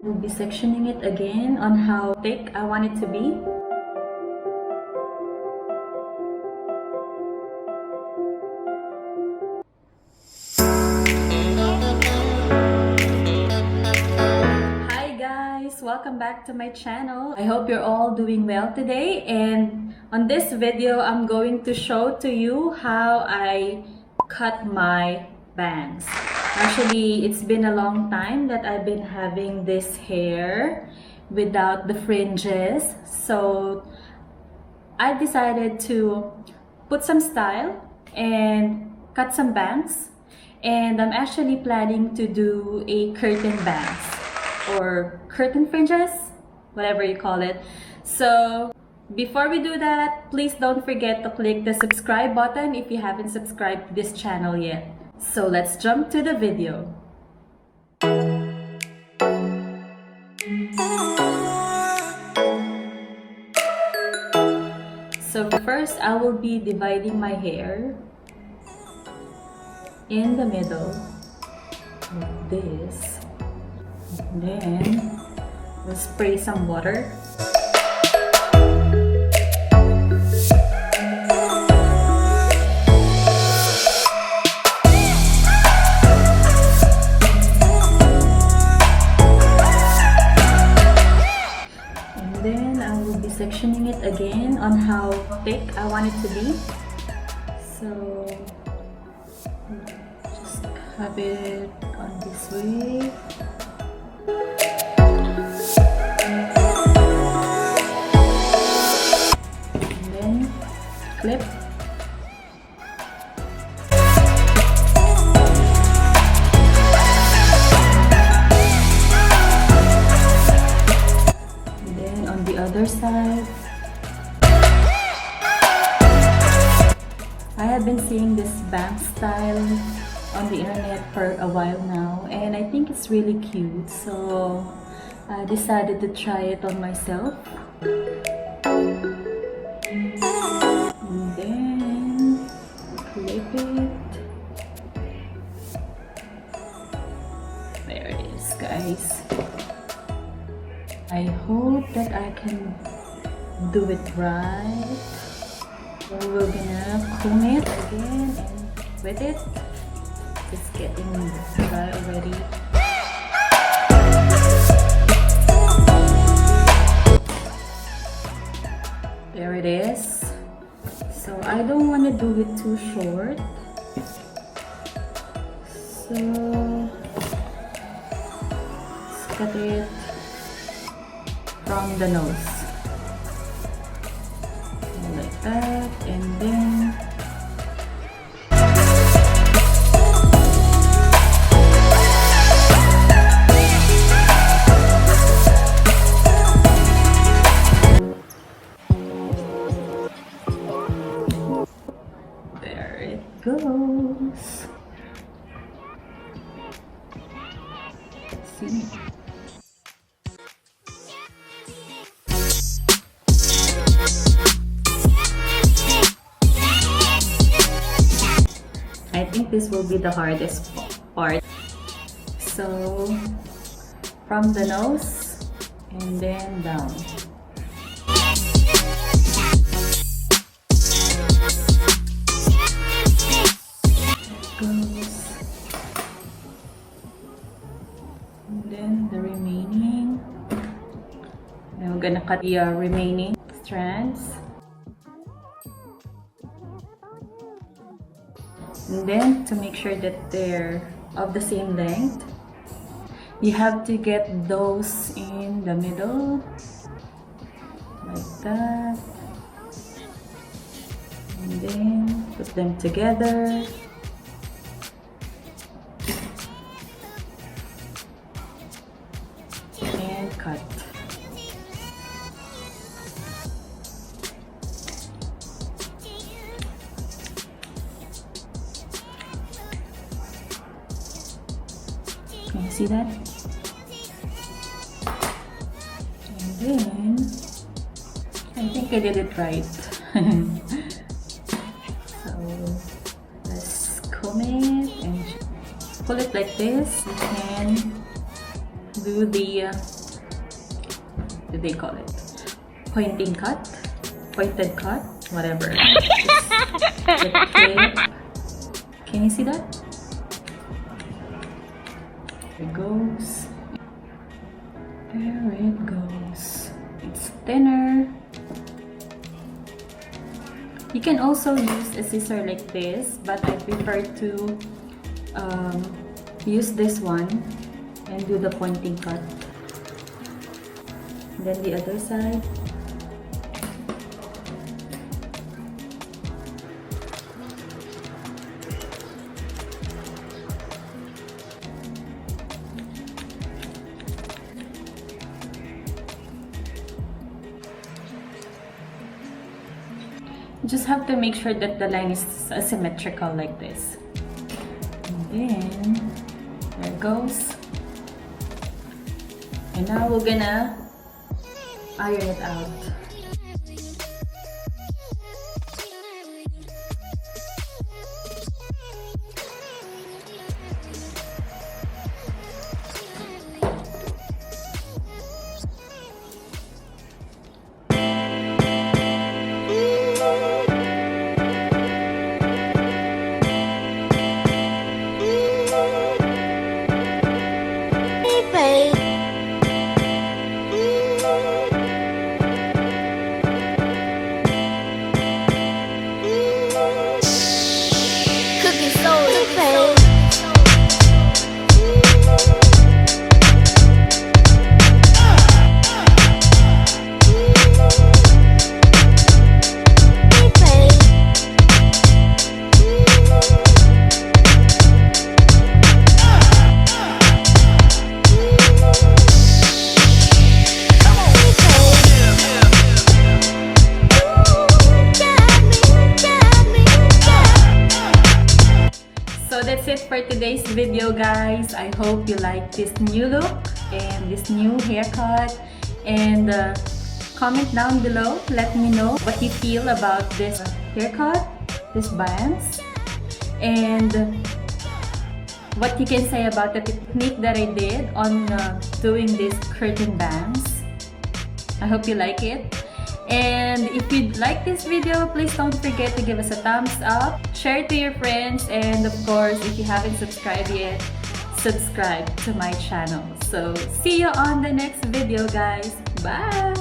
We'll be sectioning it again on how thick I want it to be. Hi guys, welcome back to my channel. I hope you're all doing well today, and on this video I'm going to show to you how I cut my bangs. Actually, it's been a long time that I've been having this hair without the fringes, so I decided to put some style and cut some bangs, and I'm actually planning to do a curtain bangs or curtain fringes, whatever you call it. So before we do that, please don't forget to click the subscribe button if you haven't subscribed to this channel yet. So let's jump to the video. So first, I will be dividing my hair in the middle like this. And then we'll spray some water. Sectioning it again on how thick I want it to be. So just have it on this way. And then clip. Other side. I have been seeing this bang style on the internet for a while now, and I think it's really cute, so I decided to try it on myself. And then clip it. There it is, guys. I hope that I can do it right. So we're gonna comb it again and wet it. It's getting dry already. There it is. So I don't want to do it too short. So let's cut it from the nose like that, and then there it goes. See? I think this will be the hardest part. So from the nose and then down. Goes. And then the remaining. Now we're gonna cut the remaining strands. And then, to make sure that they're of the same length, you have to get those in the middle, like that. And then, put them together. And cut. Can you see that? And then I think I did it right. So let's comb it and pull it like this. You can do the what do they call it? Pointing cut? Pointed cut? Whatever. The clip. Can you see that? There it goes. There it goes. It's thinner. You can also use a scissor like this, but I prefer to use this one and do the pointing cut. Then the other side. You just have to make sure that the line is asymmetrical like this. And then, there it goes. And now we're gonna iron it out. That's it for today's video, guys. I hope you like this new look and this new haircut, and comment down below, let me know what you feel about this haircut, this bands, and what you can say about the technique that I did on doing these curtain bands. I hope you like it. And if you like this video, please don't forget to give us a thumbs up, share it to your friends, and of course, if you haven't subscribed yet, subscribe to my channel. So see you on the next video, guys. Bye!